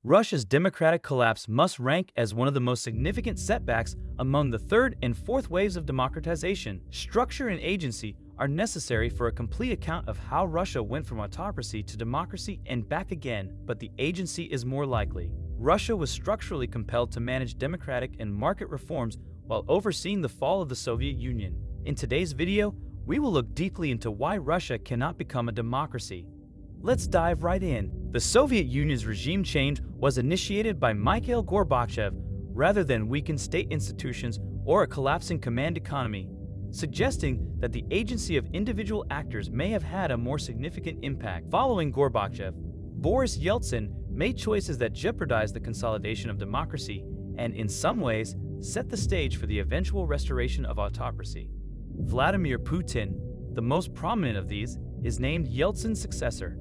Russia's democratic collapse must rank as one of the most significant setbacks among the third and fourth waves of democratization. Structure and agency are necessary for a complete account of how Russia went from autocracy to democracy and back again, but the agency is more likely. Russia was structurally compelled to manage democratic and market reforms while overseeing the fall of the Soviet Union. In today's video, we will look deeply into why Russia cannot become a democracy. Let's dive right in. The Soviet Union's regime change was initiated by Mikhail Gorbachev rather than weakened state institutions or a collapsing command economy, suggesting that the agency of individual actors may have had a more significant impact. Following Gorbachev, Boris Yeltsin made choices that jeopardized the consolidation of democracy and, in some ways, set the stage for the eventual restoration of autocracy. Vladimir Putin, the most prominent of these, is named Yeltsin's successor.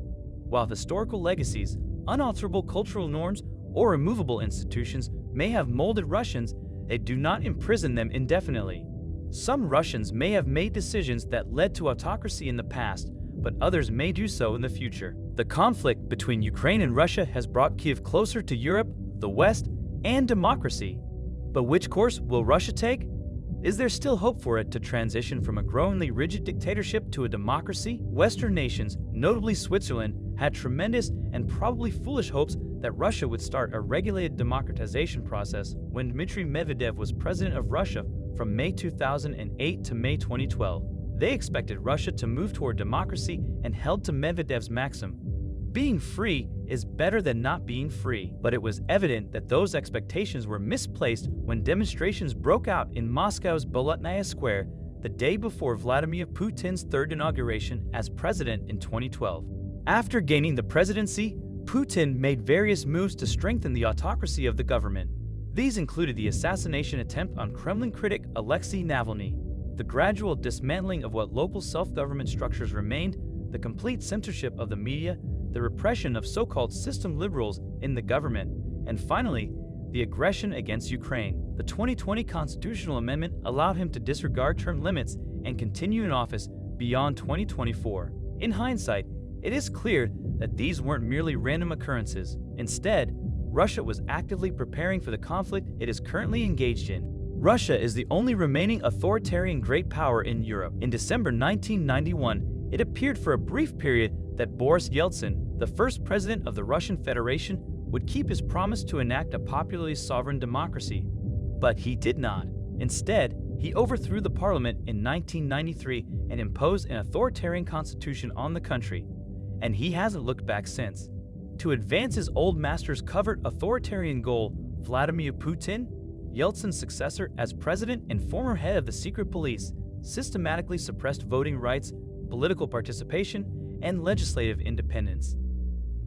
While historical legacies, unalterable cultural norms, or immovable institutions may have molded Russians, they do not imprison them indefinitely. Some Russians may have made decisions that led to autocracy in the past, but others may do so in the future. The conflict between Ukraine and Russia has brought Kyiv closer to Europe, the West, and democracy. But which course will Russia take? Is there still hope for it to transition from a growingly rigid dictatorship to a democracy? Western nations, notably Switzerland, had tremendous and probably foolish hopes that Russia would start a regulated democratization process when Dmitry Medvedev was president of Russia from May 2008 to May 2012. They expected Russia to move toward democracy and held to Medvedev's maxim, "Being free is better than not being free." But it was evident that those expectations were misplaced when demonstrations broke out in Moscow's Bolotnaya Square the day before Vladimir Putin's third inauguration as president in 2012. After gaining the presidency, Putin made various moves to strengthen the autocracy of the government. These included the assassination attempt on Kremlin critic Alexei Navalny, the gradual dismantling of what local self-government structures remained, the complete censorship of the media, the repression of so-called system liberals in the government, and finally, the aggression against Ukraine. The 2020 constitutional amendment allowed him to disregard term limits and continue in office beyond 2024. In hindsight, it is clear that these weren't merely random occurrences. Instead, Russia was actively preparing for the conflict it is currently engaged in. Russia is the only remaining authoritarian great power in Europe. In December 1991, it appeared for a brief period that Boris Yeltsin, the first president of the Russian Federation, would keep his promise to enact a popularly sovereign democracy. But he did not. Instead, he overthrew the parliament in 1993 and imposed an authoritarian constitution on the country. And he hasn't looked back since. To advance his old master's covert authoritarian goal, Vladimir Putin, Yeltsin's successor as president and former head of the secret police, systematically suppressed voting rights, political participation, and legislative independence.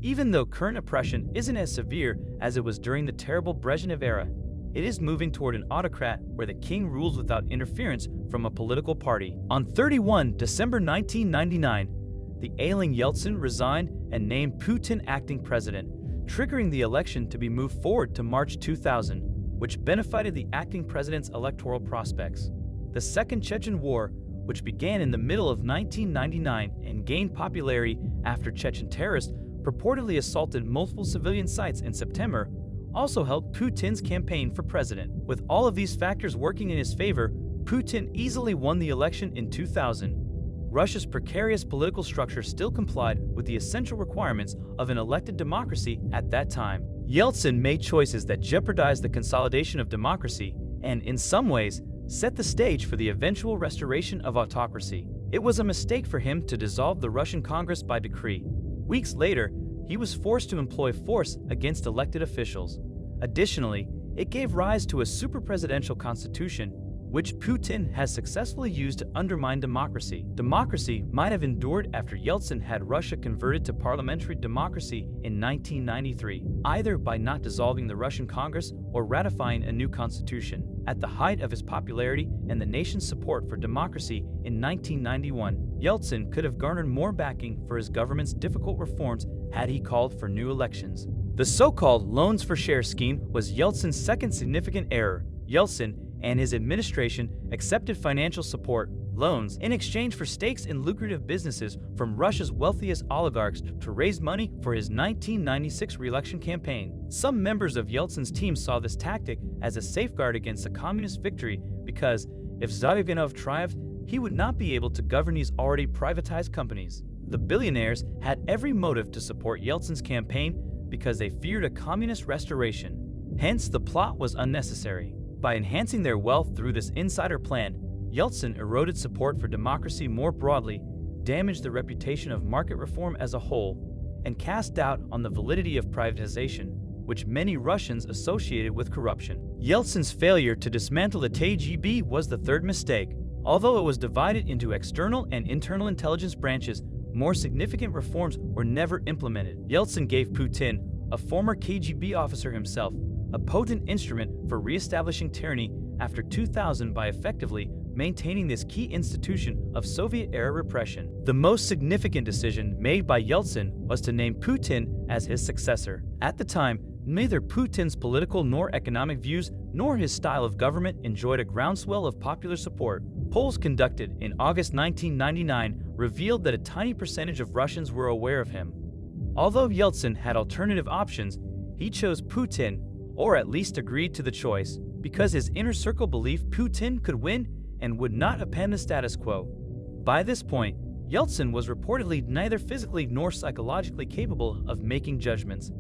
Even though current oppression isn't as severe as it was during the terrible Brezhnev era, it is moving toward an autocrat where the king rules without interference from a political party. On 31 December 1999, the ailing Yeltsin resigned and named Putin acting president, triggering the election to be moved forward to March 2000, which benefited the acting president's electoral prospects. The Second Chechen War, which began in the middle of 1999 and gained popularity after Chechen terrorists purportedly assaulted multiple civilian sites in September, also helped Putin's campaign for president. With all of these factors working in his favor, Putin easily won the election in 2000. Russia's precarious political structure still complied with the essential requirements of an elected democracy at that time. Yeltsin made choices that jeopardized the consolidation of democracy and, in some ways, set the stage for the eventual restoration of autocracy. It was a mistake for him to dissolve the Russian Congress by decree. Weeks later, he was forced to employ force against elected officials. Additionally, it gave rise to a super-presidential constitution, which Putin has successfully used to undermine democracy. Democracy might have endured after Yeltsin had Russia converted to parliamentary democracy in 1993, either by not dissolving the Russian Congress or ratifying a new constitution. At the height of his popularity and the nation's support for democracy in 1991, Yeltsin could have garnered more backing for his government's difficult reforms had he called for new elections. The so-called loans for shares scheme was Yeltsin's second significant error. Yeltsin and his administration accepted financial support, loans in exchange for stakes in lucrative businesses from Russia's wealthiest oligarchs to raise money for his 1996 re-election campaign. Some members of Yeltsin's team saw this tactic as a safeguard against a communist victory because, if Zyuganov triumphed, he would not be able to govern these already privatized companies. The billionaires had every motive to support Yeltsin's campaign because they feared a communist restoration. Hence, the plot was unnecessary. By enhancing their wealth through this insider plan, Yeltsin eroded support for democracy more broadly, damaged the reputation of market reform as a whole, and cast doubt on the validity of privatization, which many Russians associated with corruption. Yeltsin's failure to dismantle the KGB was the third mistake. Although it was divided into external and internal intelligence branches, more significant reforms were never implemented. Yeltsin gave Putin, a former KGB officer himself, a potent instrument for re-establishing tyranny after 2000 by effectively maintaining this key institution of Soviet-era repression. The most significant decision made by Yeltsin was to name Putin as his successor. At the time, neither Putin's political nor economic views nor his style of government enjoyed a groundswell of popular support. Polls conducted in August 1999 revealed that a tiny percentage of Russians were aware of him. Although Yeltsin had alternative options, he chose Putin, or at least agreed to the choice, because his inner circle believed Putin could win and would not append the status quo. By this point, Yeltsin was reportedly neither physically nor psychologically capable of making judgments.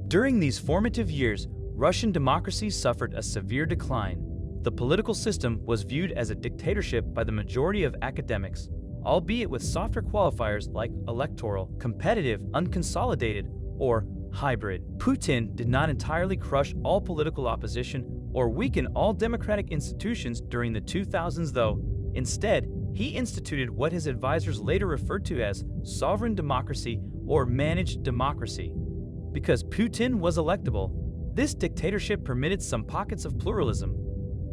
During these formative years, Russian democracy suffered a severe decline. The political system was viewed as a dictatorship by the majority of academics, albeit with softer qualifiers like electoral, competitive, unconsolidated, or hybrid. Putin did not entirely crush all political opposition or weaken all democratic institutions during the 2000s, though. Instead, he instituted what his advisors later referred to as sovereign democracy or managed democracy. Because Putin was electable, this dictatorship permitted some pockets of pluralism.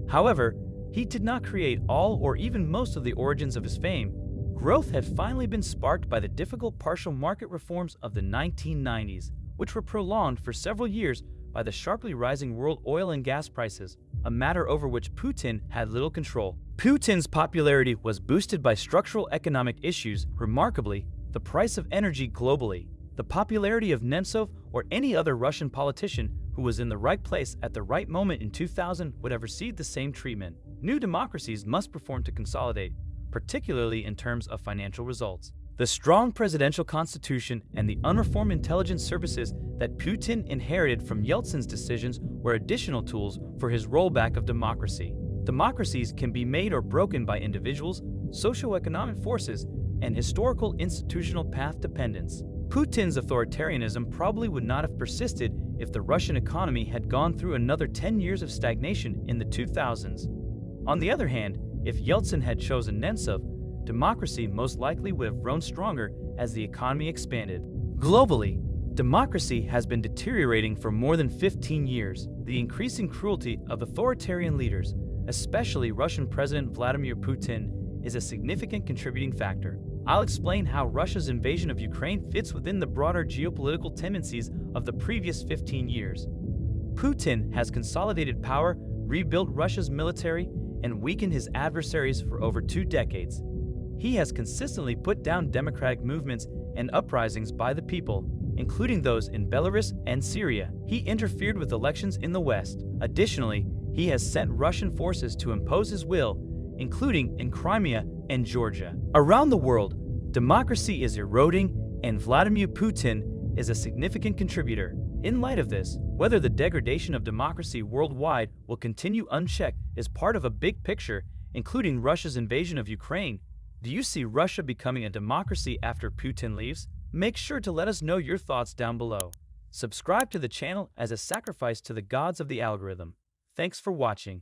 However, he did not create all or even most of the origins of his fame. Growth had finally been sparked by the difficult partial market reforms of the 1990s, which were prolonged for several years by the sharply rising world oil and gas prices, a matter over which Putin had little control. Putin's popularity was boosted by structural economic issues, remarkably, the price of energy globally. The popularity of Nemtsov or any other Russian politician who was in the right place at the right moment in 2000 would have received the same treatment. New democracies must perform to consolidate, particularly in terms of financial results. The strong presidential constitution and the unreformed intelligence services that Putin inherited from Yeltsin's decisions were additional tools for his rollback of democracy. Democracies can be made or broken by individuals, socioeconomic forces, and historical institutional path dependence. Putin's authoritarianism probably would not have persisted if the Russian economy had gone through another 10 years of stagnation in the 2000s. On the other hand, if Yeltsin had chosen Nemtsov, democracy most likely would have grown stronger as the economy expanded. Globally, democracy has been deteriorating for more than 15 years. The increasing cruelty of authoritarian leaders, especially Russian President Vladimir Putin, is a significant contributing factor. I'll explain how Russia's invasion of Ukraine fits within the broader geopolitical tendencies of the previous 15 years. Putin has consolidated power, rebuilt Russia's military, and weakened his adversaries for over 2 decades. He has consistently put down democratic movements and uprisings by the people, including those in Belarus and Syria. He interfered with elections in the West. Additionally, he has sent Russian forces to impose his will, including in Crimea and Georgia. Around the world, democracy is eroding, and Vladimir Putin is a significant contributor. In light of this, whether the degradation of democracy worldwide will continue unchecked is part of a big picture, including Russia's invasion of Ukraine. Do you see Russia becoming a democracy after Putin leaves? Make sure to let us know your thoughts down below. Subscribe to the channel as a sacrifice to the gods of the algorithm. Thanks for watching.